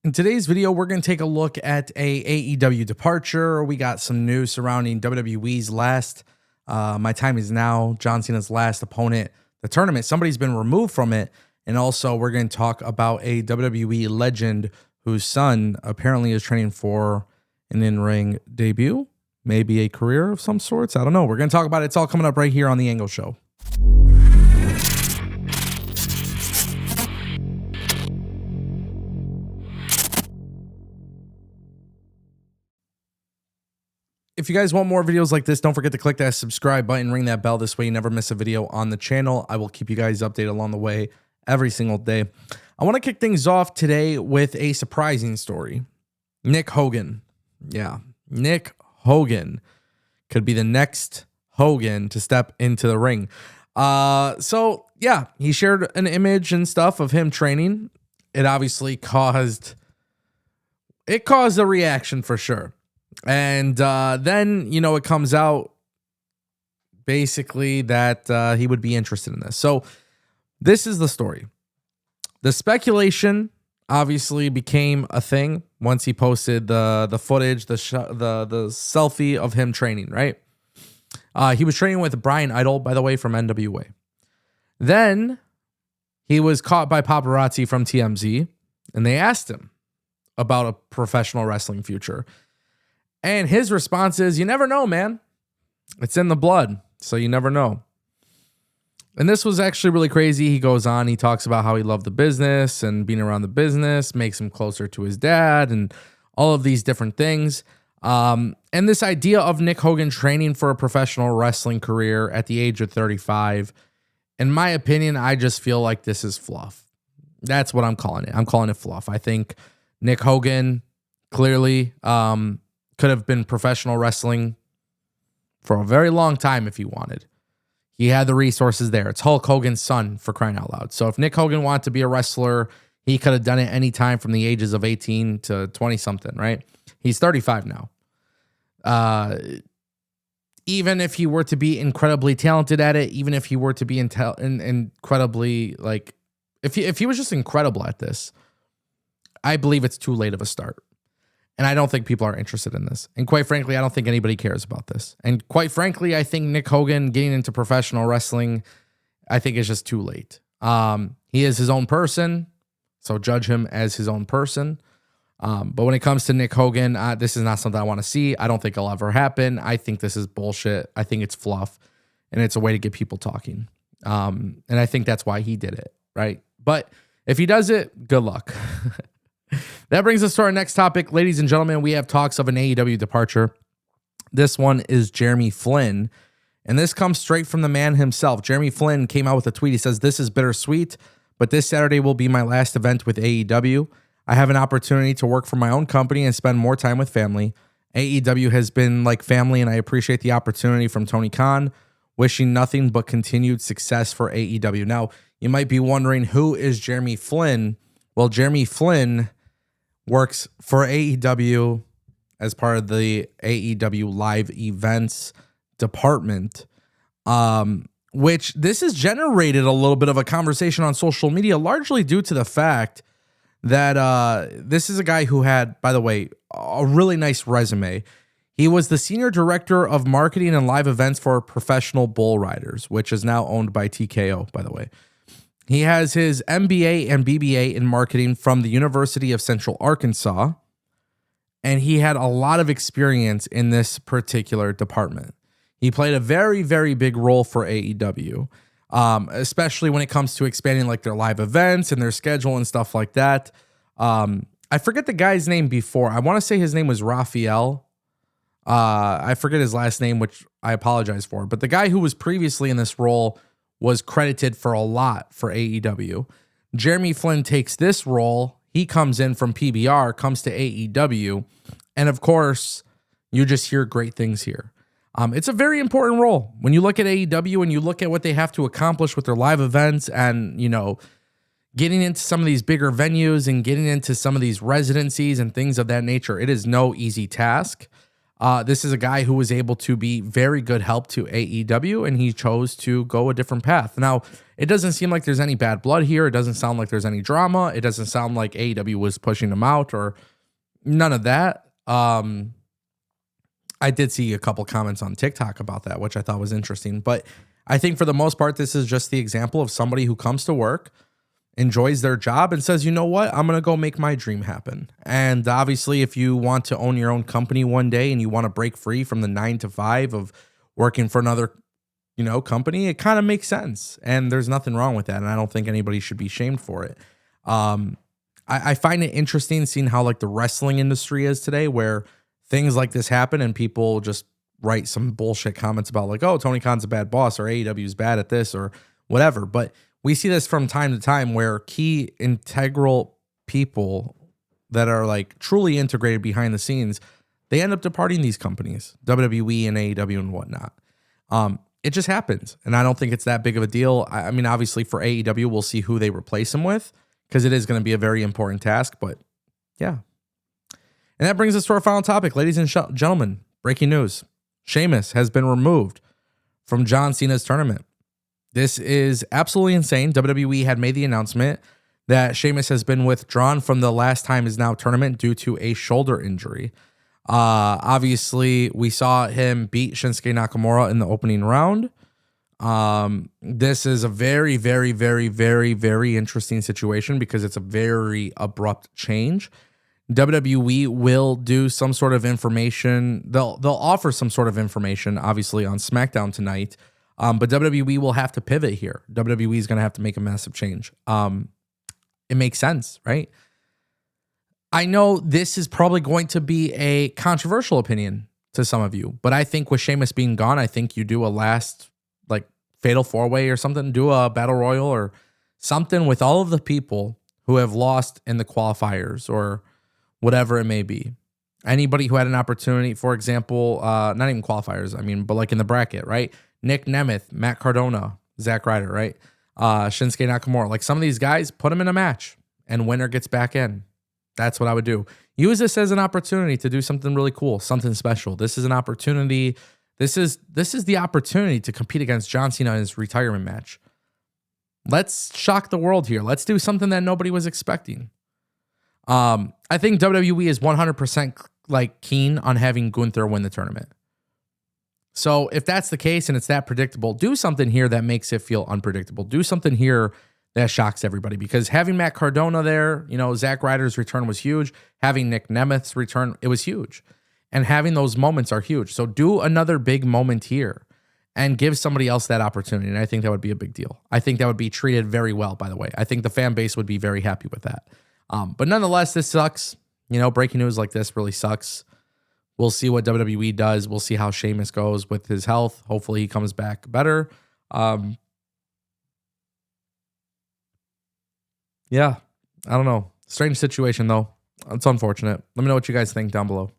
In today's video, we're going to take a look at a AEW departure. We got some news surrounding WWE's last, My Time Is Now, John Cena's last opponent, the tournament. Somebody's been removed from it. And also, we're going to talk about a WWE legend whose son apparently is training for an in-ring debut, maybe a career of some sorts. I don't know. We're going to talk about it. It's all coming up right here on The Ango Show. If you guys want more videos like this, don't forget to click that subscribe button, ring that bell. This way you never miss a video on the channel. I will keep you guys updated along the way every single day. I want to kick things off today with a surprising story. Nick Hogan. Yeah, Nick Hogan could be the next Hogan to step into the ring. So yeah, he shared an image and stuff of him training. It obviously caused a reaction for sure. And then, it comes out basically that he would be interested in this. So this is the story. The speculation obviously became a thing once he posted the footage, the selfie of him training, right? He was training with Brian Idol, by the way, from NWA. Then he was caught by paparazzi from TMZ, and they asked him about a professional wrestling future. And his response is, you never know, man. It's in the blood, so you never know. And this was actually really crazy. He goes on, he talks about how he loved the business and being around the business makes him closer to his dad and all of these different things. And this idea of Nick Hogan training for a professional wrestling career at the age of 35, in my opinion, I just feel like this is fluff. That's what I'm calling it. I'm calling it fluff. I think Nick Hogan clearly could have been professional wrestling for a very long time if he wanted. He had the resources there. It's Hulk Hogan's son, for crying out loud. So if Nick Hogan wanted to be a wrestler, he could have done it anytime from the ages of 18 to 20-something, right? He's 35 now. Even if he were to be incredibly talented at it, even if he were to be incredibly, if he was just incredible at this, I believe it's too late of a start. And I don't think people are interested in this. And quite frankly, I don't think anybody cares about this. And quite frankly, I think Nick Hogan getting into professional wrestling, I think is just too late. He is his own person, so judge him as his own person. But when it comes to Nick Hogan, this is not something I want to see. I don't think it'll ever happen. I think this is bullshit. I think it's fluff, and it's a way to get people talking. And I think that's why he did it, right? But if he does it, good luck. That brings us to our next topic. Ladies and gentlemen, we have talks of an AEW departure. This one is Jeremy Flynn, and this comes straight from the man himself. Jeremy Flynn came out with a tweet. He says, "This is bittersweet, but this Saturday will be my last event with AEW. I have an opportunity to work for my own company and spend more time with family. AEW has been like family, and I appreciate the opportunity from Tony Khan. Wishing nothing but continued success for AEW." Now, you might be wondering, who is Jeremy Flynn? Well, Jeremy Flynn works for AEW as part of the AEW live events department, which this has generated a little bit of a conversation on social media, largely due to the fact that this is a guy who had, by the way, a really nice resume. He was the senior director of marketing and live events for Professional Bull Riders, which is now owned by TKO, by the way. He has his MBA and BBA in marketing from the University of Central Arkansas, and he had a lot of experience in this particular department. He played a very, very big role for AEW, especially when it comes to expanding like their live events and their schedule and stuff like that. I forget the guy's name before. I want to say his name was Raphael. I forget his last name, which I apologize for. But the guy who was previously in this role was credited for a lot for AEW. Jeremy Flynn takes this role. He comes in from PBR, comes to AEW, and of course, you just hear great things here. It's a very important role. When you look at AEW and you look at what they have to accomplish with their live events and, getting into some of these bigger venues and getting into some of these residencies and things of that nature, it is no easy task. This is a guy who was able to be very good help to AEW, and he chose to go a different path. Now, It doesn't seem like there's any bad blood here. It doesn't sound like there's any drama. It doesn't sound like AEW was pushing him out or none of that. I did see a couple comments on TikTok about that, which I thought was interesting. But I think for the most part, this is just the example of somebody who comes to work, enjoys their job, and says, you know what, I'm going to go make my dream happen. And obviously, if you want to own your own company one day and you want to break free from the 9 to 5 of working for another, company, it kind of makes sense. And there's nothing wrong with that. And I don't think anybody should be shamed for it. I find it interesting seeing how like the wrestling industry is today, where things like this happen and people just write some bullshit comments about like, oh, Tony Khan's a bad boss or AEW is bad at this or whatever. But we see this from time to time where key integral people that are like truly integrated behind the scenes, they end up departing these companies, WWE and AEW and whatnot. It just happens. And I don't think it's that big of a deal. I mean, obviously for AEW, we'll see who they replace him with because it is going to be a very important task. But yeah. And that brings us to our final topic, ladies and gentlemen. Breaking news. Sheamus has been removed from John Cena's tournament. This is absolutely insane. WWE had made the announcement that Sheamus has been withdrawn from the Last Time Is Now tournament due to a shoulder injury. Obviously, we saw him beat Shinsuke Nakamura in the opening round. This is a very, very, very, very, very interesting situation because it's a very abrupt change. WWE will do some sort of information. They'll offer some sort of information, obviously, on SmackDown tonight. But WWE will have to pivot here. WWE is going to have to make a massive change. It makes sense, right? I know this is probably going to be a controversial opinion to some of you, but I think with Sheamus being gone, I think you do a last like fatal 4-way or something, do a battle royal or something with all of the people who have lost in the qualifiers or whatever it may be. Anybody who had an opportunity, for example, not even qualifiers, but like in the bracket, right? Nick Nemeth, Matt Cardona, Zack Ryder, right? Shinsuke Nakamura. Like some of these guys, put them in a match and winner gets back in. That's what I would do. Use this as an opportunity to do something really cool, something special. This is an opportunity. This is the opportunity to compete against John Cena in his retirement match. Let's shock the world here. Let's do something that nobody was expecting. I think WWE is 100% like keen on having Gunther win the tournament. So if that's the case and it's that predictable, do something here that makes it feel unpredictable. Do something here that shocks everybody, because having Matt Cardona there, Zack Ryder's return was huge. Having Nick Nemeth's return, it was huge. And having those moments are huge. So do another big moment here and give somebody else that opportunity. And I think that would be a big deal. I think that would be treated very well, by the way. I think the fan base would be very happy with that. But nonetheless, this sucks. Breaking news like this really sucks. We'll see what WWE does. We'll see how Sheamus goes with his health. Hopefully he comes back better. Yeah, I don't know. Strange situation, though. It's unfortunate. Let me know what you guys think down below.